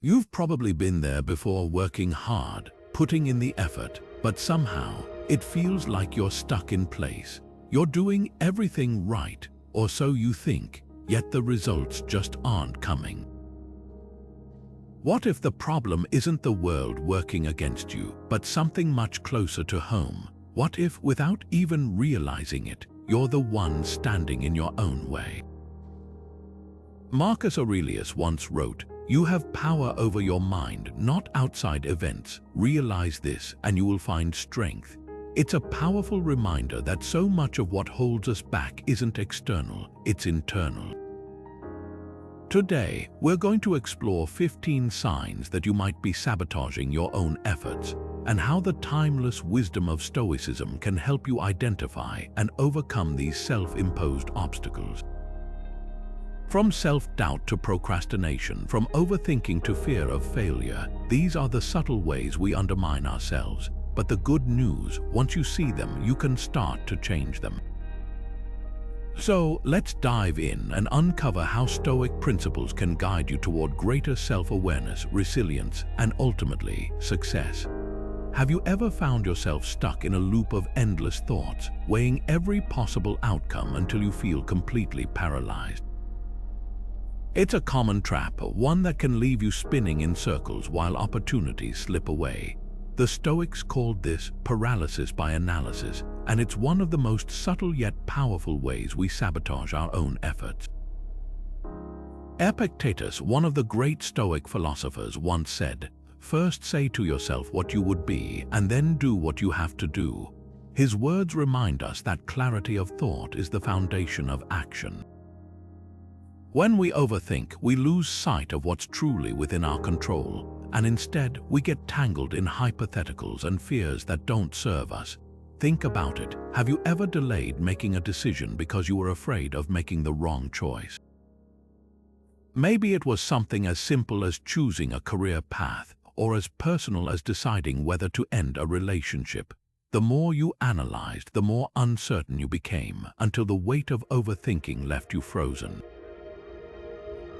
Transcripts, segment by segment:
You've probably been there before, working hard, putting in the effort, but somehow it feels like you're stuck in place. You're doing everything right, or so you think, yet the results just aren't coming. What if the problem isn't the world working against you, but something much closer to home? What if, without even realizing it, you're the one standing in your own way? Marcus Aurelius once wrote, "You have power over your mind, not outside events. Realize this, and you will find strength." It's a powerful reminder that so much of what holds us back isn't external, it's internal. Today, we're going to explore 15 signs that you might be sabotaging your own efforts, and how the timeless wisdom of Stoicism can help you identify and overcome these self-imposed obstacles. From self-doubt to procrastination, from overthinking to fear of failure, these are the subtle ways we undermine ourselves. But the good news, once you see them, you can start to change them. So let's dive in and uncover how Stoic principles can guide you toward greater self-awareness, resilience, and ultimately, success. Have you ever found yourself stuck in a loop of endless thoughts, weighing every possible outcome until you feel completely paralyzed? It's a common trap, one that can leave you spinning in circles while opportunities slip away. The Stoics called this paralysis by analysis, and it's one of the most subtle yet powerful ways we sabotage our own efforts. Epictetus, one of the great Stoic philosophers, once said, "First say to yourself what you would be, and then do what you have to do." His words remind us that clarity of thought is the foundation of action. When we overthink, we lose sight of what's truly within our control, and instead we get tangled in hypotheticals and fears that don't serve us. Think about it. Have you ever delayed making a decision because you were afraid of making the wrong choice? Maybe it was something as simple as choosing a career path, or as personal as deciding whether to end a relationship. The more you analyzed, the more uncertain you became, until the weight of overthinking left you frozen.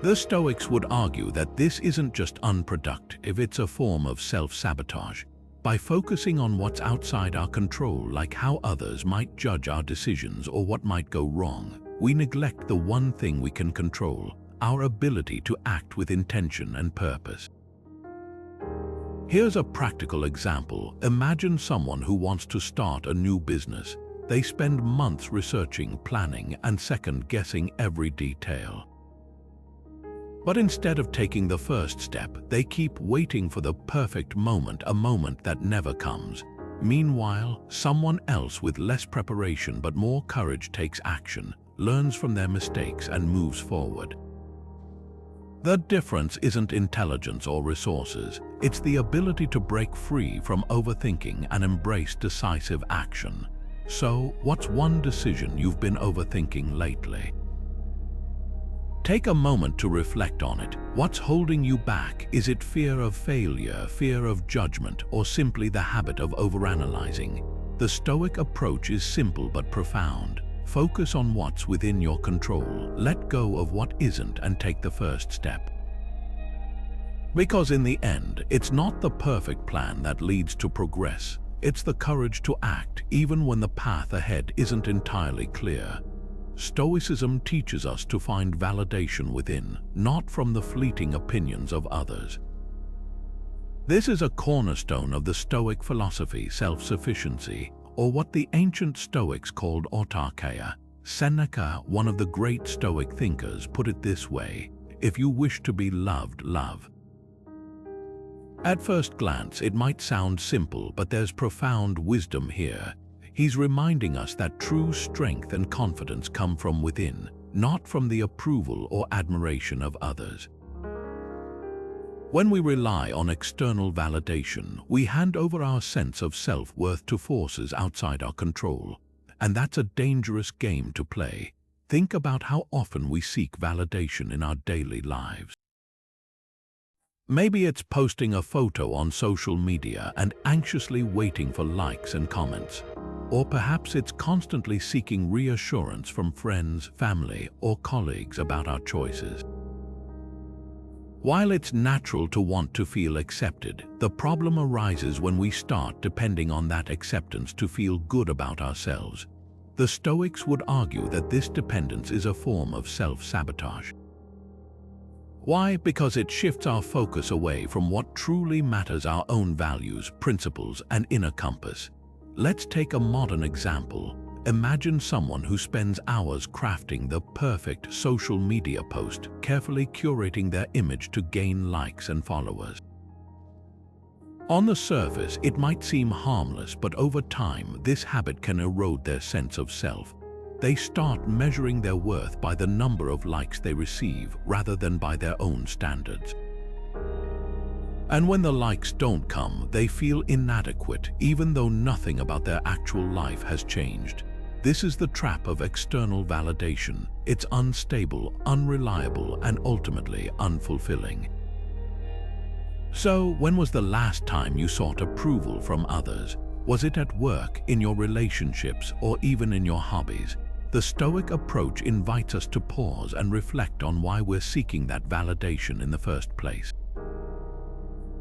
The Stoics would argue that this isn't just unproductive, it's a form of self-sabotage. By focusing on what's outside our control, like how others might judge our decisions or what might go wrong, we neglect the one thing we can control, our ability to act with intention and purpose. Here's a practical example. Imagine someone who wants to start a new business. They spend months researching, planning, and second-guessing every detail. But instead of taking the first step, they keep waiting for the perfect moment, a moment that never comes. Meanwhile, someone else with less preparation but more courage takes action, learns from their mistakes, and moves forward. The difference isn't intelligence or resources, it's the ability to break free from overthinking and embrace decisive action. So, what's one decision you've been overthinking lately? Take a moment to reflect on it. What's holding you back? Is it fear of failure, fear of judgment, or simply the habit of overanalyzing? The Stoic approach is simple but profound. Focus on what's within your control, let go of what isn't, and take the first step. Because in the end, it's not the perfect plan that leads to progress. It's the courage to act, even when the path ahead isn't entirely clear. Stoicism teaches us to find validation within, not from the fleeting opinions of others. This is a cornerstone of the Stoic philosophy, self-sufficiency, or what the ancient Stoics called autarkeia. Seneca, one of the great Stoic thinkers, put it this way: "If you wish to be loved, love." At first glance, it might sound simple, but there's profound wisdom here. He's reminding us that true strength and confidence come from within, not from the approval or admiration of others. When we rely on external validation, we hand over our sense of self-worth to forces outside our control, and that's a dangerous game to play. Think about how often we seek validation in our daily lives. Maybe it's posting a photo on social media and anxiously waiting for likes and comments. Or perhaps it's constantly seeking reassurance from friends, family, or colleagues about our choices. While it's natural to want to feel accepted, the problem arises when we start depending on that acceptance to feel good about ourselves. The Stoics would argue that this dependence is a form of self-sabotage. Why? Because it shifts our focus away from what truly matters: our own values, principles, and inner compass. Let's take a modern example. Imagine someone who spends hours crafting the perfect social media post, carefully curating their image to gain likes and followers. On the surface, it might seem harmless, but over time, this habit can erode their sense of self. They start measuring their worth by the number of likes they receive rather than by their own standards. And when the likes don't come, they feel inadequate, even though nothing about their actual life has changed. This is the trap of external validation. It's unstable, unreliable, and ultimately unfulfilling. So, when was the last time you sought approval from others? Was it at work, in your relationships, or even in your hobbies? The Stoic approach invites us to pause and reflect on why we're seeking that validation in the first place.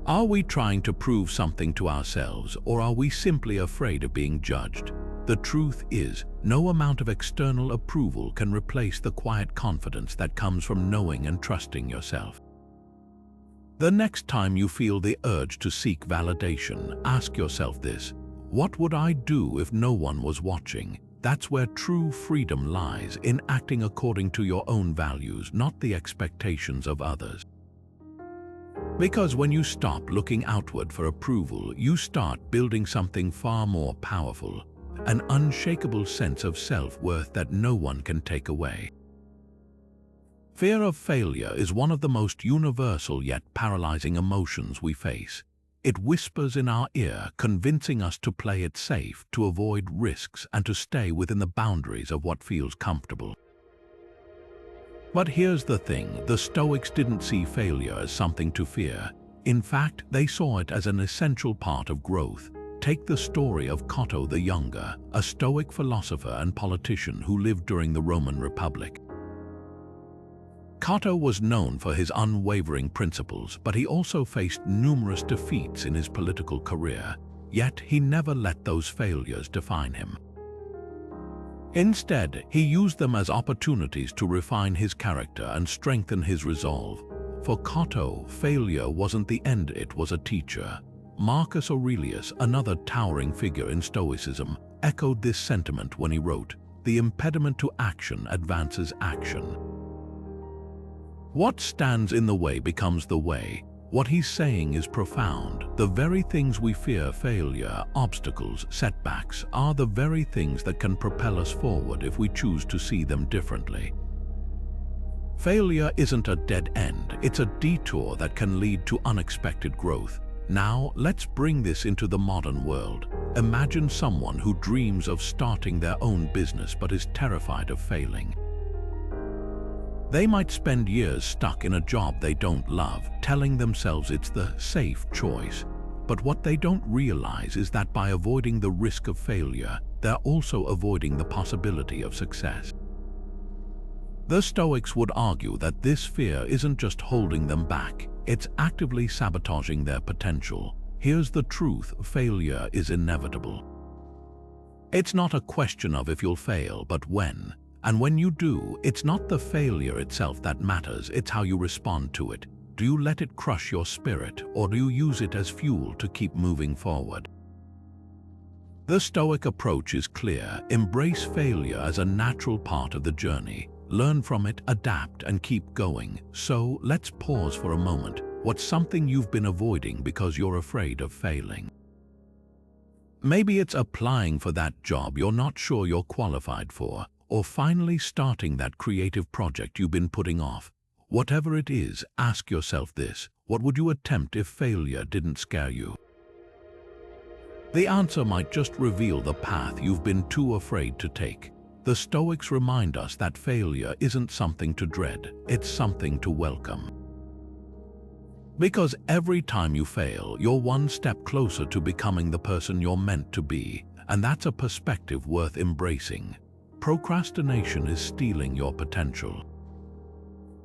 Are we trying to prove something to ourselves, or are we simply afraid of being judged? The truth is, no amount of external approval can replace the quiet confidence that comes from knowing and trusting yourself. The next time you feel the urge to seek validation, ask yourself this: what would I do if no one was watching? That's where true freedom lies, in acting according to your own values, not the expectations of others. Because when you stop looking outward for approval, you start building something far more powerful, an unshakable sense of self-worth that no one can take away. Fear of failure is one of the most universal yet paralyzing emotions we face. It whispers in our ear, convincing us to play it safe, to avoid risks, and to stay within the boundaries of what feels comfortable. But here's the thing: the Stoics didn't see failure as something to fear. In fact, they saw it as an essential part of growth. Take the story of Cato the Younger, a Stoic philosopher and politician who lived during the Roman Republic. Cato was known for his unwavering principles, but he also faced numerous defeats in his political career. Yet he never let those failures define him. Instead, he used them as opportunities to refine his character and strengthen his resolve. For Cato, failure wasn't the end, it was a teacher. Marcus Aurelius, another towering figure in Stoicism, echoed this sentiment when he wrote, "The impediment to action advances action." What stands in the way becomes the way. What he's saying is profound. The very things we fear, failure, obstacles, setbacks, are the very things that can propel us forward if we choose to see them differently. Failure isn't a dead end, it's a detour that can lead to unexpected growth. Now, let's bring this into the modern world. Imagine someone who dreams of starting their own business but is terrified of failing. They might spend years stuck in a job they don't love, telling themselves it's the safe choice. But what they don't realize is that by avoiding the risk of failure, they're also avoiding the possibility of success. The Stoics would argue that this fear isn't just holding them back, it's actively sabotaging their potential. Here's the truth: failure is inevitable. It's not a question of if you'll fail, but when. And when you do, it's not the failure itself that matters, it's how you respond to it. Do you let it crush your spirit, or do you use it as fuel to keep moving forward? The Stoic approach is clear: embrace failure as a natural part of the journey. Learn from it, adapt, and keep going. So, let's pause for a moment. What's something you've been avoiding because you're afraid of failing? Maybe it's applying for that job you're not sure you're qualified for, or finally starting that creative project you've been putting off. Whatever it is, ask yourself this: what would you attempt if failure didn't scare you? The answer might just reveal the path you've been too afraid to take. The Stoics remind us that failure isn't something to dread, it's something to welcome. Because every time you fail, you're one step closer to becoming the person you're meant to be, and that's a perspective worth embracing. Procrastination is stealing your potential.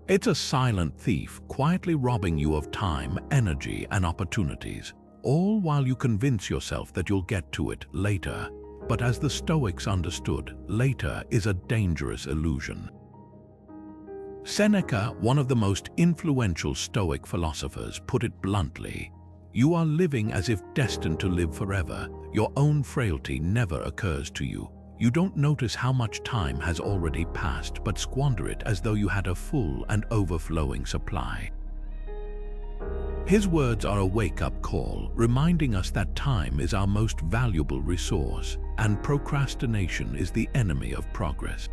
It's a silent thief, quietly robbing you of time, energy, and opportunities, all while you convince yourself that you'll get to it later. But as the Stoics understood, later is a dangerous illusion. Seneca, one of the most influential Stoic philosophers, put it bluntly: "You are living as if destined to live forever. Your own frailty never occurs to you. You don't notice how much time has already passed, but squander it as though you had a full and overflowing supply." His words are a wake-up call, reminding us that time is our most valuable resource, and procrastination is the enemy of progress.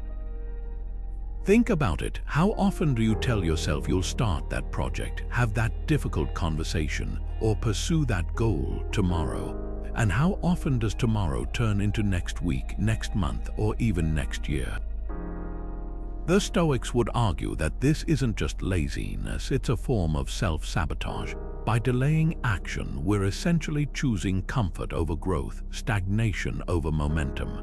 Think about it. How often do you tell yourself you'll start that project, have that difficult conversation, or pursue that goal tomorrow? And how often does tomorrow turn into next week, next month, or even next year? The Stoics would argue that this isn't just laziness, it's a form of self-sabotage. By delaying action, we're essentially choosing comfort over growth, stagnation over momentum.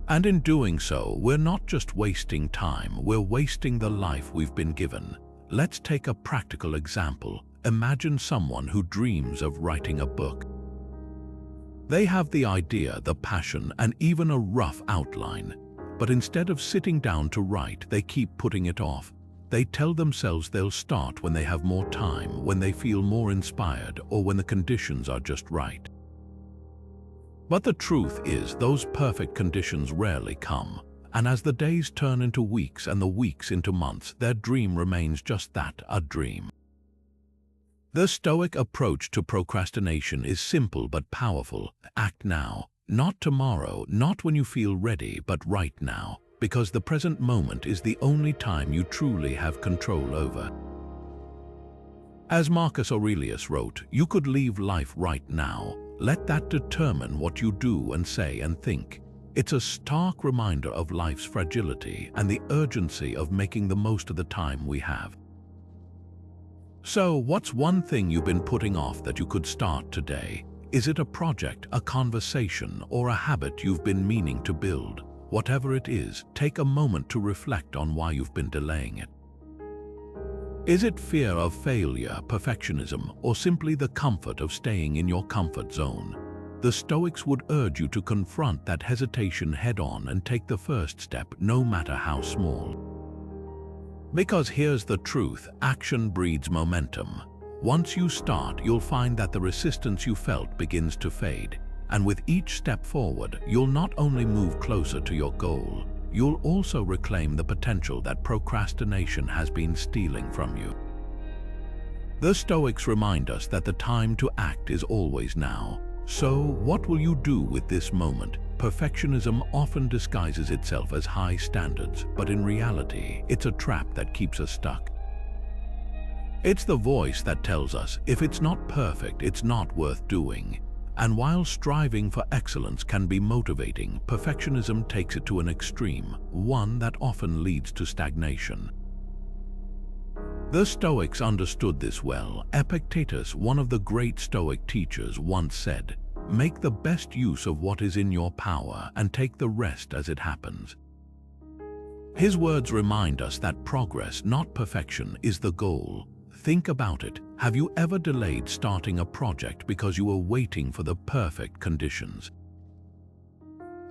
And in doing so, we're not just wasting time, we're wasting the life we've been given. Let's take a practical example. Imagine someone who dreams of writing a book. They have the idea, the passion, and even a rough outline. But instead of sitting down to write, they keep putting it off. They tell themselves they'll start when they have more time, when they feel more inspired, or when the conditions are just right. But the truth is, those perfect conditions rarely come. And as the days turn into weeks and the weeks into months, their dream remains just that, a dream. The Stoic approach to procrastination is simple but powerful. Act now. Not tomorrow, not when you feel ready, but right now. Because the present moment is the only time you truly have control over. As Marcus Aurelius wrote, "You could leave life right now. Let that determine what you do and say and think." It's a stark reminder of life's fragility and the urgency of making the most of the time we have. So, what's one thing you've been putting off that you could start today? Is it a project, a conversation, or a habit you've been meaning to build? Whatever it is, take a moment to reflect on why you've been delaying it. Is it fear of failure, perfectionism, or simply the comfort of staying in your comfort zone? The Stoics would urge you to confront that hesitation head-on and take the first step, no matter how small. Because here's the truth: action breeds momentum. Once you start, you'll find that the resistance you felt begins to fade. And with each step forward, you'll not only move closer to your goal, you'll also reclaim the potential that procrastination has been stealing from you. The Stoics remind us that the time to act is always now. So, what will you do with this moment? Perfectionism often disguises itself as high standards, but in reality, it's a trap that keeps us stuck. It's the voice that tells us, if it's not perfect, it's not worth doing. And while striving for excellence can be motivating, perfectionism takes it to an extreme, one that often leads to stagnation. The Stoics understood this well. Epictetus, one of the great Stoic teachers, once said, "Make the best use of what is in your power and take the rest as it happens." His words remind us that progress, not perfection, is the goal. Think about it. Have you ever delayed starting a project because you were waiting for the perfect conditions?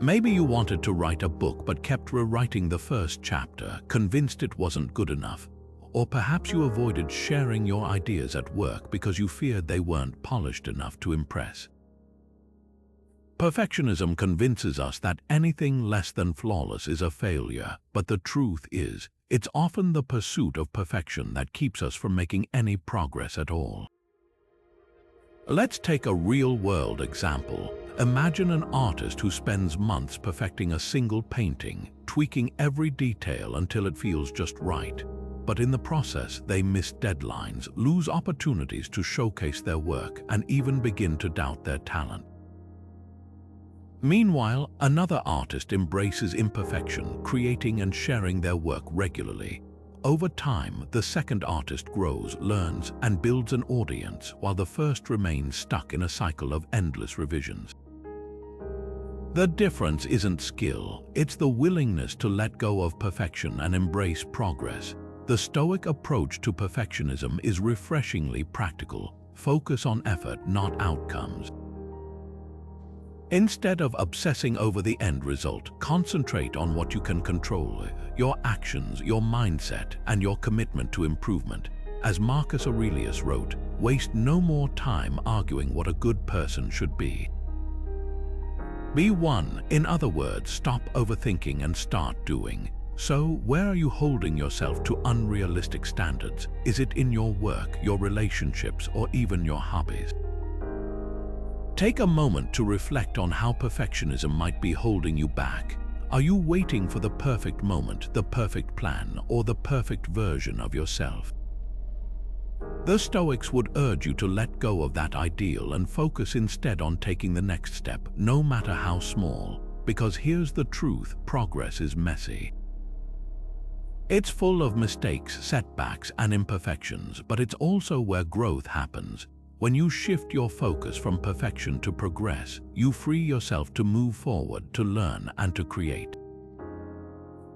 Maybe you wanted to write a book but kept rewriting the first chapter, convinced it wasn't good enough. Or perhaps you avoided sharing your ideas at work because you feared they weren't polished enough to impress. Perfectionism convinces us that anything less than flawless is a failure, but the truth is, it's often the pursuit of perfection that keeps us from making any progress at all. Let's take a real-world example. Imagine an artist who spends months perfecting a single painting, tweaking every detail until it feels just right. But in the process, they miss deadlines, lose opportunities to showcase their work, and even begin to doubt their talent. Meanwhile, another artist embraces imperfection, creating and sharing their work regularly. Over time, the second artist grows, learns, and builds an audience, while the first remains stuck in a cycle of endless revisions. The difference isn't skill, it's the willingness to let go of perfection and embrace progress. The Stoic approach to perfectionism is refreshingly practical. Focus on effort, not outcomes. Instead of obsessing over the end result, concentrate on what you can control: your actions, your mindset, and your commitment to improvement. As Marcus Aurelius wrote, waste no more time arguing what a good person should be. Be one. In other words, stop overthinking and start doing. So, where are you holding yourself to unrealistic standards? Is it in your work, your relationships, or even your hobbies? Take a moment to reflect on how perfectionism might be holding you back. Are you waiting for the perfect moment, the perfect plan, or the perfect version of yourself? The Stoics would urge you to let go of that ideal and focus instead on taking the next step, no matter how small. Because here's the truth: progress is messy. It's full of mistakes, setbacks, and imperfections, but it's also where growth happens. When you shift your focus from perfection to progress, you free yourself to move forward, to learn, and to create.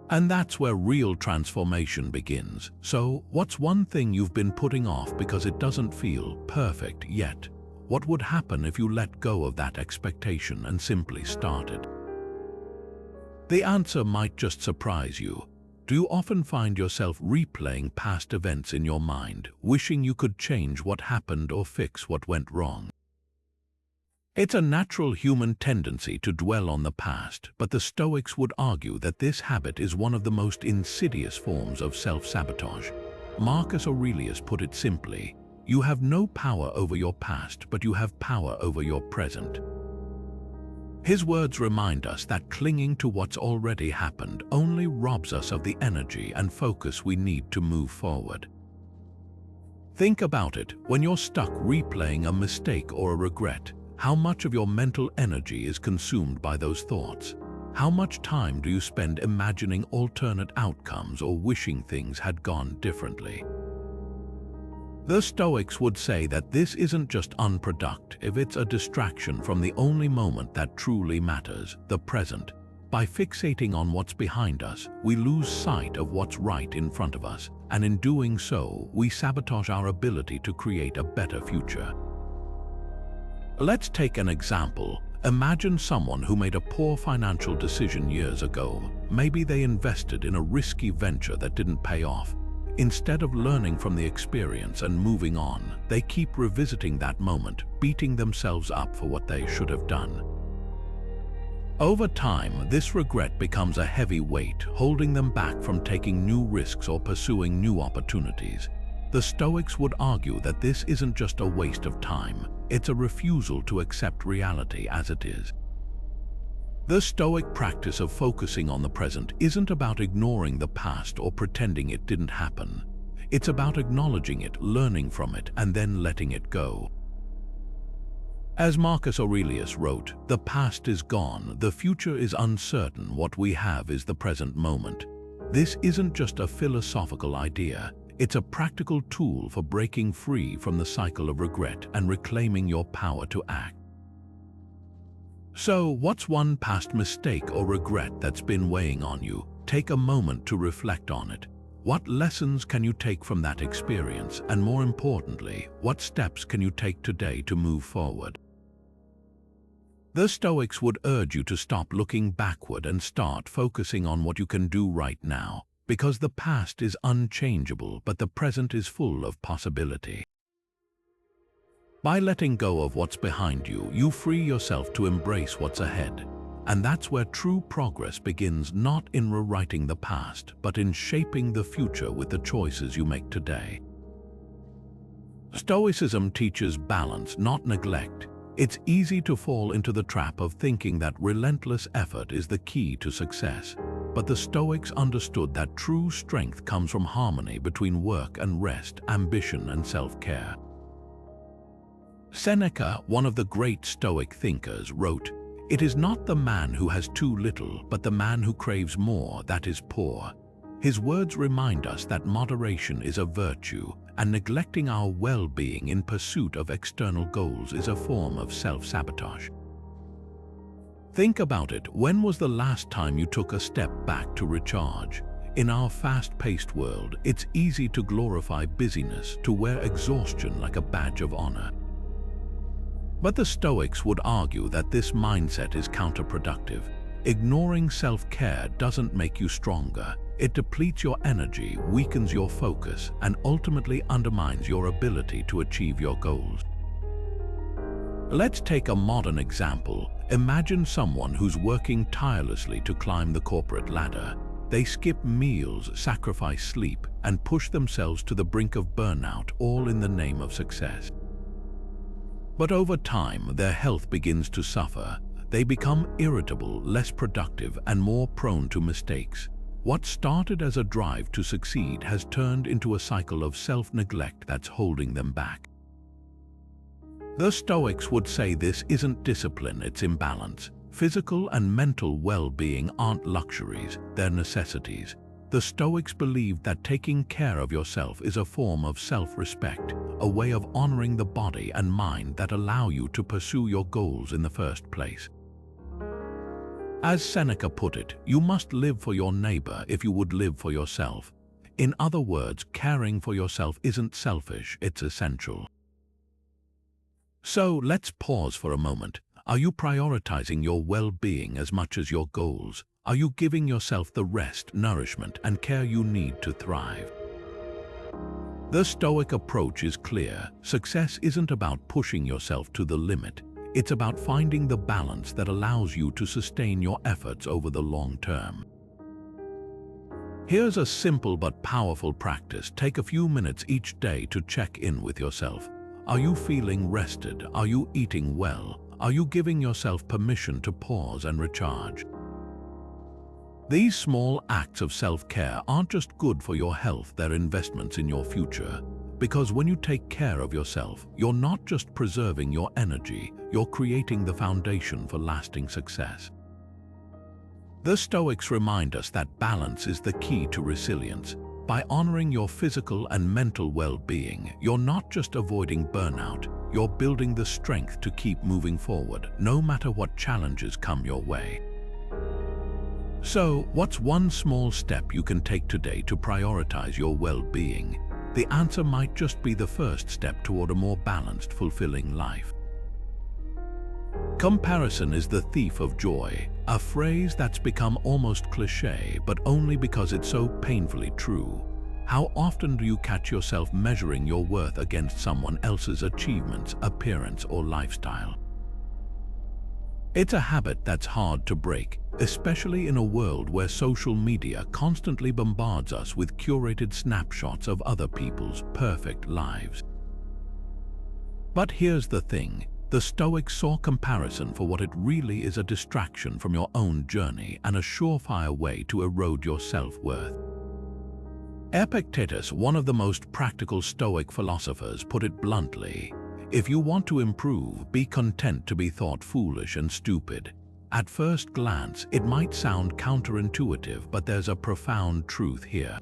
And that's where real transformation begins. So, what's one thing you've been putting off because it doesn't feel perfect yet? What would happen if you let go of that expectation and simply started? The answer might just surprise you. Do you often find yourself replaying past events in your mind, wishing you could change what happened or fix what went wrong? It's a natural human tendency to dwell on the past, but the Stoics would argue that this habit is one of the most insidious forms of self-sabotage. Marcus Aurelius put it simply: you have no power over your past, but you have power over your present. His words remind us that clinging to what's already happened only robs us of the energy and focus we need to move forward. Think about it: when you're stuck replaying a mistake or a regret, how much of your mental energy is consumed by those thoughts? How much time do you spend imagining alternate outcomes or wishing things had gone differently? The Stoics would say that this isn't just unproductive, it's a distraction from the only moment that truly matters, the present. By fixating on what's behind us, we lose sight of what's right in front of us, and in doing so, we sabotage our ability to create a better future. Let's take an example. Imagine someone who made a poor financial decision years ago. Maybe they invested in a risky venture that didn't pay off. Instead of learning from the experience and moving on, they keep revisiting that moment, beating themselves up for what they should have done. Over time, this regret becomes a heavy weight, holding them back from taking new risks or pursuing new opportunities. The Stoics would argue that this isn't just a waste of time, it's a refusal to accept reality as it is. The Stoic practice of focusing on the present isn't about ignoring the past or pretending it didn't happen. It's about acknowledging it, learning from it, and then letting it go. As Marcus Aurelius wrote, "The past is gone, the future is uncertain, what we have is the present moment." This isn't just a philosophical idea, it's a practical tool for breaking free from the cycle of regret and reclaiming your power to act. So, what's one past mistake or regret that's been weighing on you? Take a moment to reflect on it. What lessons can you take from that experience? And more importantly, what steps can you take today to move forward? The Stoics would urge you to stop looking backward and start focusing on what you can do right now, because the past is unchangeable, but the present is full of possibility. By letting go of what's behind you, you free yourself to embrace what's ahead. And that's where true progress begins, not in rewriting the past, but in shaping the future with the choices you make today. Stoicism teaches balance, not neglect. It's easy to fall into the trap of thinking that relentless effort is the key to success. But the Stoics understood that true strength comes from harmony between work and rest, ambition and self-care. Seneca, one of the great Stoic thinkers, wrote, "It is not the man who has too little, but the man who craves more that is poor." His words remind us that moderation is a virtue, and neglecting our well-being in pursuit of external goals is a form of self-sabotage. Think about it. When was the last time you took a step back to recharge? In our fast-paced world, it's easy to glorify busyness, to wear exhaustion like a badge of honor. But the Stoics would argue that this mindset is counterproductive. Ignoring self-care doesn't make you stronger. It depletes your energy, weakens your focus, and ultimately undermines your ability to achieve your goals. Let's take a modern example. Imagine someone who's working tirelessly to climb the corporate ladder. They skip meals, sacrifice sleep, and push themselves to the brink of burnout, all in the name of success. But over time, their health begins to suffer. They become irritable, less productive, and more prone to mistakes. What started as a drive to succeed has turned into a cycle of self-neglect that's holding them back. The Stoics would say this isn't discipline, it's imbalance. Physical and mental well-being aren't luxuries, they're necessities. The Stoics believed that taking care of yourself is a form of self-respect, a way of honoring the body and mind that allow you to pursue your goals in the first place. As Seneca put it, you must live for your neighbor if you would live for yourself. In other words, caring for yourself isn't selfish, it's essential. So let's pause for a moment. Are you prioritizing your well-being as much as your goals? Are you giving yourself the rest, nourishment, and care you need to thrive? The Stoic approach is clear. Success isn't about pushing yourself to the limit. It's about finding the balance that allows you to sustain your efforts over the long term. Here's a simple but powerful practice. Take a few minutes each day to check in with yourself. Are you feeling rested? Are you eating well? Are you giving yourself permission to pause and recharge? These small acts of self-care aren't just good for your health, they're investments in your future. Because when you take care of yourself, you're not just preserving your energy, you're creating the foundation for lasting success. The Stoics remind us that balance is the key to resilience. By honoring your physical and mental well-being, you're not just avoiding burnout, you're building the strength to keep moving forward, no matter what challenges come your way. So, what's one small step you can take today to prioritize your well-being? The answer might just be the first step toward a more balanced, fulfilling life. Comparison is the thief of joy, a phrase that's become almost cliché, but only because it's so painfully true. How often do you catch yourself measuring your worth against someone else's achievements, appearance, or lifestyle? It's a habit that's hard to break, especially in a world where social media constantly bombards us with curated snapshots of other people's perfect lives. But here's the thing. The Stoics saw comparison for what it really is: a distraction from your own journey and a surefire way to erode your self-worth. Epictetus, one of the most practical Stoic philosophers, put it bluntly: if you want to improve, be content to be thought foolish and stupid. At first glance, it might sound counterintuitive, but there's a profound truth here.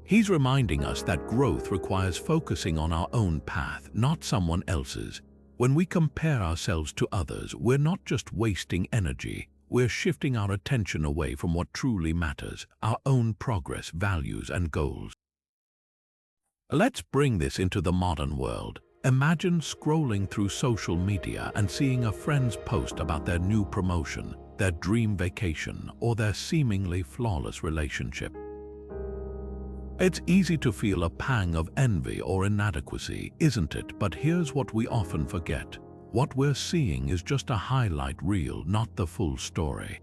He's reminding us that growth requires focusing on our own path, not someone else's. When we compare ourselves to others, we're not just wasting energy, we're shifting our attention away from what truly matters: our own progress, values, and goals. Let's bring this into the modern world. Imagine scrolling through social media and seeing a friend's post about their new promotion, their dream vacation, or their seemingly flawless relationship. It's easy to feel a pang of envy or inadequacy, isn't it? But here's what we often forget. What we're seeing is just a highlight reel, not the full story.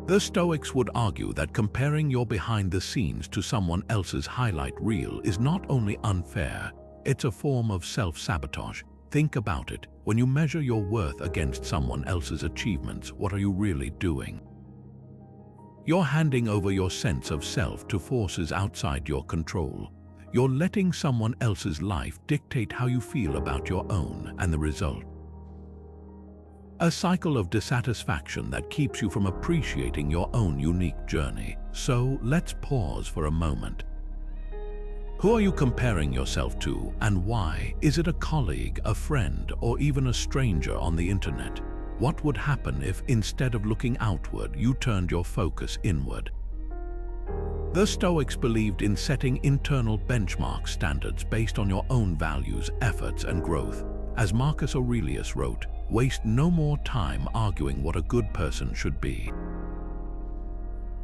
The Stoics would argue that comparing your behind the scenes to someone else's highlight reel is not only unfair, it's a form of self-sabotage. Think about it. When you measure your worth against someone else's achievements, what are you really doing? You're handing over your sense of self to forces outside your control. You're letting someone else's life dictate how you feel about your own, and the result: a cycle of dissatisfaction that keeps you from appreciating your own unique journey. So let's pause for a moment. Who are you comparing yourself to, and why? Is it a colleague, a friend, or even a stranger on the internet? What would happen if, instead of looking outward, you turned your focus inward? The Stoics believed in setting internal benchmark standards based on your own values, efforts, and growth. As Marcus Aurelius wrote, "Waste no more time arguing what a good person should be."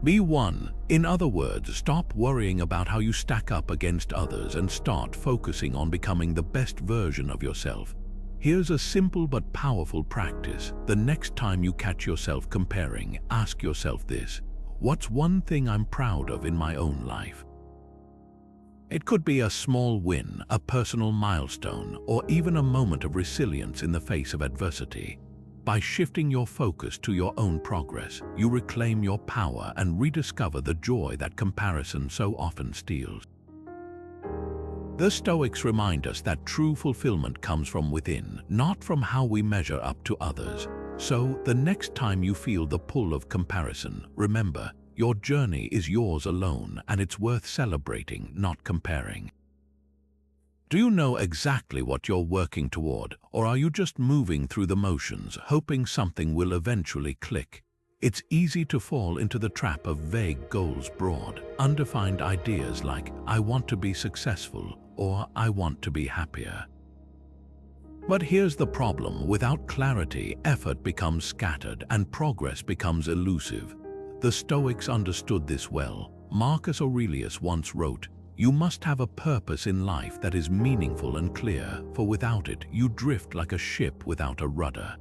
Be one. In other words, stop worrying about how you stack up against others and start focusing on becoming the best version of yourself. Here's a simple but powerful practice. The next time you catch yourself comparing, ask yourself this: what's one thing I'm proud of in my own life? It could be a small win, a personal milestone, or even a moment of resilience in the face of adversity. By shifting your focus to your own progress, you reclaim your power and rediscover the joy that comparison so often steals. The Stoics remind us that true fulfillment comes from within, not from how we measure up to others. So, the next time you feel the pull of comparison, remember, your journey is yours alone, and it's worth celebrating, not comparing. Do you know exactly what you're working toward, or are you just moving through the motions, hoping something will eventually click? It's easy to fall into the trap of vague goals, broad, undefined ideas like, "I want to be successful," or "I want to be happier." But here's the problem: without clarity, effort becomes scattered and progress becomes elusive. The Stoics understood this well. Marcus Aurelius once wrote, "You must have a purpose in life that is meaningful and clear, for without it, you drift like a ship without a rudder."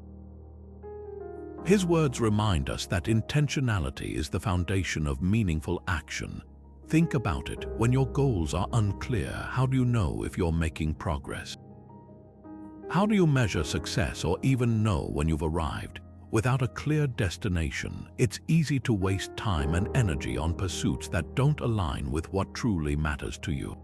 His words remind us that intentionality is the foundation of meaningful action. Think about it. When your goals are unclear, how do you know if you're making progress? How do you measure success or even know when you've arrived? Without a clear destination, it's easy to waste time and energy on pursuits that don't align with what truly matters to you.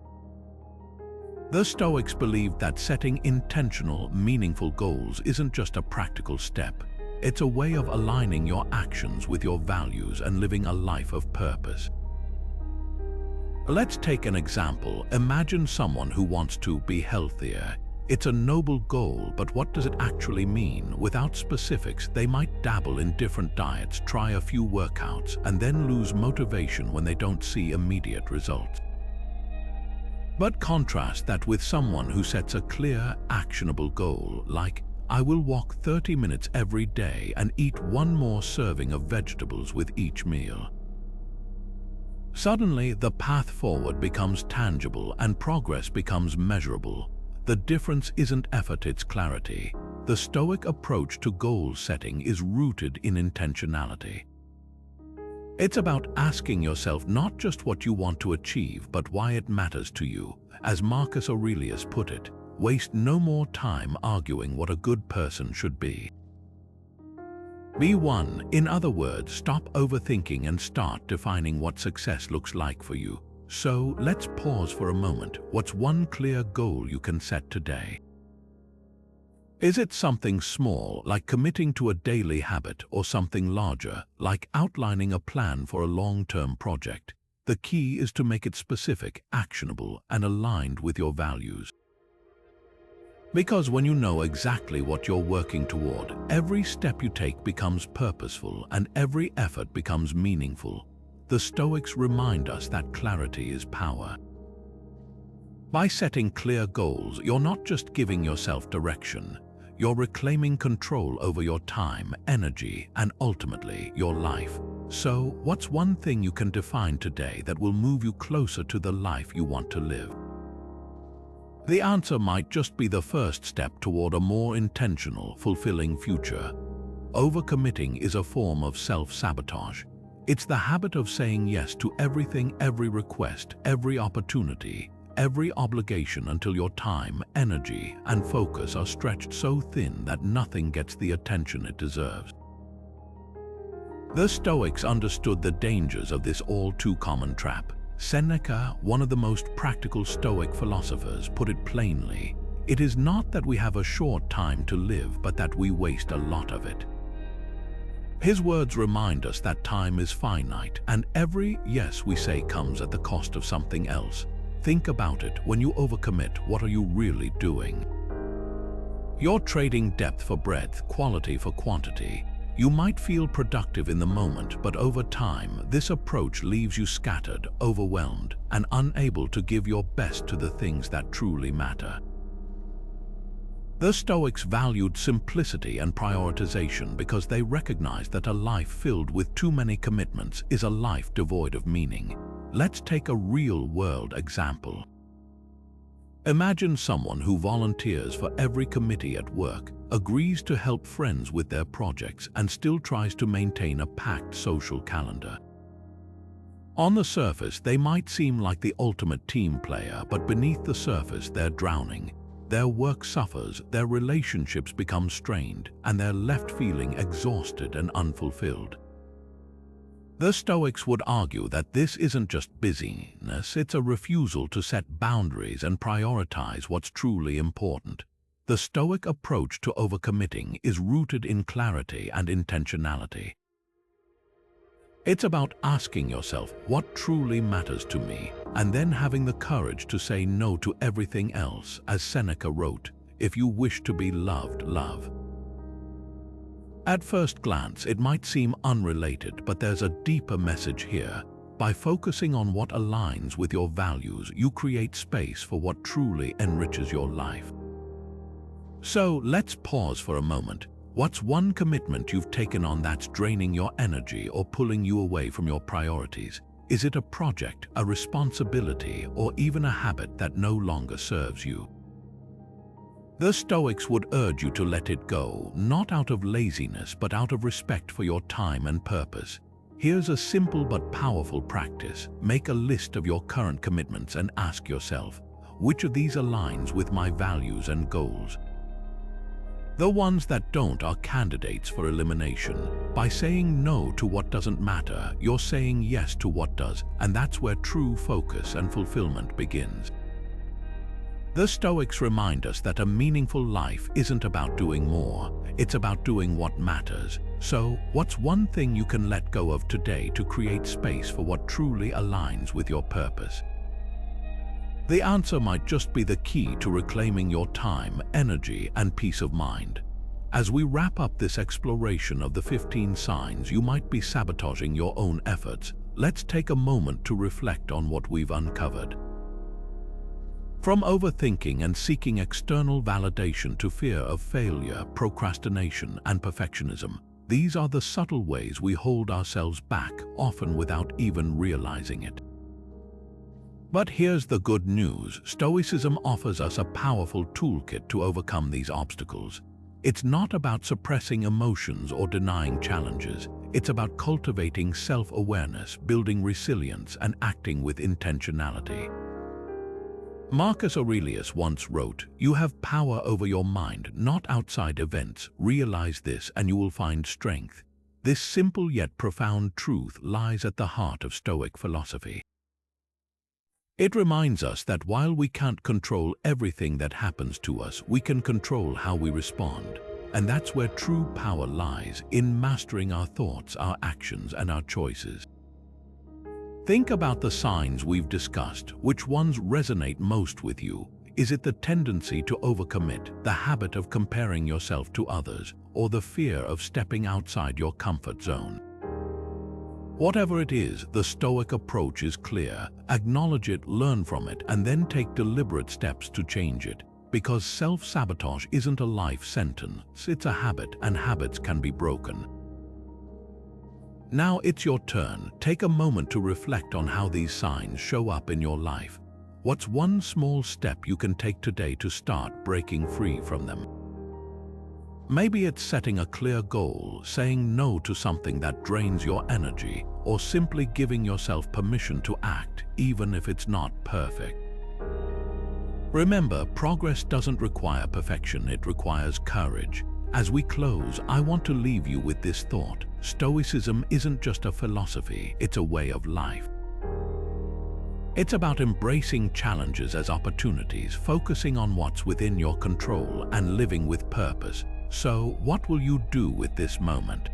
The Stoics believed that setting intentional, meaningful goals isn't just a practical step. It's a way of aligning your actions with your values and living a life of purpose. Let's take an example. Imagine someone who wants to be healthier. It's a noble goal, but what does it actually mean? Without specifics, they might dabble in different diets, try a few workouts, and then lose motivation when they don't see immediate results. But contrast that with someone who sets a clear, actionable goal, like, "I will walk 30 minutes every day and eat one more serving of vegetables with each meal." Suddenly, the path forward becomes tangible and progress becomes measurable. The difference isn't effort, it's clarity. The Stoic approach to goal setting is rooted in intentionality. It's about asking yourself not just what you want to achieve, but why it matters to you. As Marcus Aurelius put it, "Waste no more time arguing what a good person should be." Be one. In other words, stop overthinking and start defining what success looks like for you. So, let's pause for a moment. What's one clear goal you can set today? Is it something small, like committing to a daily habit, or something larger, like outlining a plan for a long-term project? The key is to make it specific, actionable, and aligned with your values. Because when you know exactly what you're working toward, every step you take becomes purposeful and every effort becomes meaningful. The Stoics remind us that clarity is power. By setting clear goals, you're not just giving yourself direction, you're reclaiming control over your time, energy, and ultimately your life. So, what's one thing you can define today that will move you closer to the life you want to live? The answer might just be the first step toward a more intentional, fulfilling future. Overcommitting is a form of self-sabotage. It's the habit of saying yes to everything, every request, every opportunity, every obligation until your time, energy, and focus are stretched so thin that nothing gets the attention it deserves. The Stoics understood the dangers of this all-too-common trap. Seneca, one of the most practical Stoic philosophers, put it plainly: "It is not that we have a short time to live, but that we waste a lot of it." His words remind us that time is finite, and every yes we say comes at the cost of something else. Think about it. When you overcommit, what are you really doing? You're trading depth for breadth, quality for quantity. You might feel productive in the moment, but over time, this approach leaves you scattered, overwhelmed, and unable to give your best to the things that truly matter. The Stoics valued simplicity and prioritization because they recognized that a life filled with too many commitments is a life devoid of meaning. Let's take a real-world example. Imagine someone who volunteers for every committee at work, agrees to help friends with their projects, and still tries to maintain a packed social calendar. On the surface, they might seem like the ultimate team player, but beneath the surface, they're drowning. Their work suffers, their relationships become strained, and they're left feeling exhausted and unfulfilled. The Stoics would argue that this isn't just busyness, it's a refusal to set boundaries and prioritize what's truly important. The Stoic approach to overcommitting is rooted in clarity and intentionality. It's about asking yourself, what truly matters to me, and then having the courage to say no to everything else. As Seneca wrote, if you wish to be loved, love. At first glance, it might seem unrelated, but there's a deeper message here. By focusing on what aligns with your values, you create space for what truly enriches your life. So let's pause for a moment. What's one commitment you've taken on that's draining your energy or pulling you away from your priorities? Is it a project, a responsibility, or even a habit that no longer serves you? The Stoics would urge you to let it go, not out of laziness, but out of respect for your time and purpose. Here's a simple but powerful practice. Make a list of your current commitments and ask yourself, which of these aligns with my values and goals? The ones that don't are candidates for elimination. By saying no to what doesn't matter, you're saying yes to what does, and that's where true focus and fulfillment begins. The Stoics remind us that a meaningful life isn't about doing more, it's about doing what matters. So, what's one thing you can let go of today to create space for what truly aligns with your purpose? The answer might just be the key to reclaiming your time, energy, and peace of mind. As we wrap up this exploration of the 15 signs you might be sabotaging your own efforts, let's take a moment to reflect on what we've uncovered. From overthinking and seeking external validation to fear of failure, procrastination, and perfectionism, these are the subtle ways we hold ourselves back, often without even realizing it. But here's the good news. Stoicism offers us a powerful toolkit to overcome these obstacles. It's not about suppressing emotions or denying challenges. It's about cultivating self-awareness, building resilience, and acting with intentionality. Marcus Aurelius once wrote, "You have power over your mind, not outside events. Realize this and you will find strength." This simple yet profound truth lies at the heart of Stoic philosophy. It reminds us that while we can't control everything that happens to us, we can control how we respond. And that's where true power lies, in mastering our thoughts, our actions, and our choices. Think about the signs we've discussed. Which ones resonate most with you? Is it the tendency to overcommit, the habit of comparing yourself to others, or the fear of stepping outside your comfort zone? Whatever it is, the Stoic approach is clear. Acknowledge it, learn from it, and then take deliberate steps to change it. Because self-sabotage isn't a life sentence, it's a habit, and habits can be broken. Now it's your turn. Take a moment to reflect on how these signs show up in your life. What's one small step you can take today to start breaking free from them? Maybe it's setting a clear goal, saying no to something that drains your energy, or simply giving yourself permission to act, even if it's not perfect. Remember, progress doesn't require perfection, it requires courage. As we close, I want to leave you with this thought. Stoicism isn't just a philosophy, it's a way of life. It's about embracing challenges as opportunities, focusing on what's within your control, and living with purpose. So, what will you do with this moment?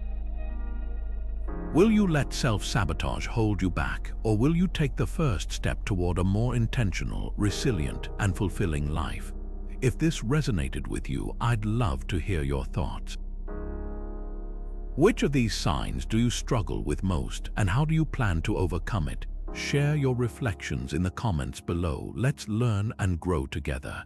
Will you let self-sabotage hold you back, or will you take the first step toward a more intentional, resilient, and fulfilling life? If this resonated with you, I'd love to hear your thoughts. Which of these signs do you struggle with most, and how do you plan to overcome it? Share your reflections in the comments below. Let's learn and grow together.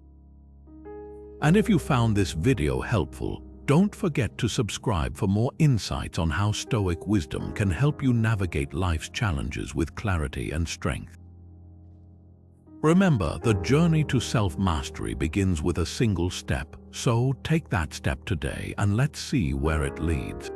And if you found this video helpful, don't forget to subscribe for more insights on how Stoic wisdom can help you navigate life's challenges with clarity and strength. Remember, the journey to self-mastery begins with a single step, so take that step today and let's see where it leads.